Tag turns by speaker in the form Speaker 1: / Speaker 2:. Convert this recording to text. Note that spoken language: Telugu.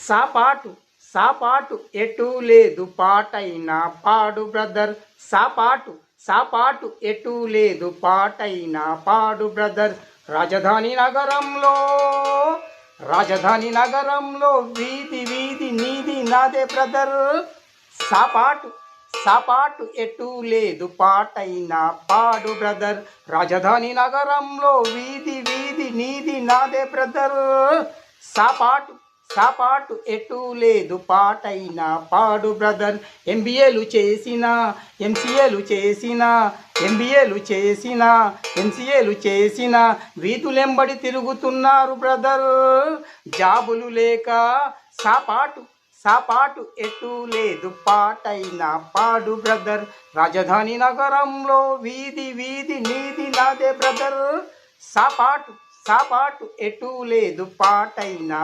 Speaker 1: సాపాటు సాపాటు ఎటు లేదు పాటైనా పాడు బ్రదర్. సాపాటు ఎటు లేదు పాటైనా పాడు బ్రదర్. రాజధాని నగరంలో వీధి వీధి నీది నాదే బ్రదర్. సాపాటు ఎటు లేదు పాటైనా పాడు బ్రదర్. రాజధాని నగరంలో వీధి వీధి నీది నాదే బ్రదర్. సాపాటు ఎటు లేదు పాటైనా పాడు బ్రదర్. ఎంబీఏలు చేసిన ఎంసీఏలు చేసిన వీధులెంబడి తిరుగుతున్నారు బ్రదర్. జాబులు లేక సాపాటు ఎటు లేదు పాటైనా పాడు బ్రదర్. రాజధాని నగరంలో వీధి వీధి నీది నాదే బ్రదర్. సాపాటు ఎటు లేదు పాటైనా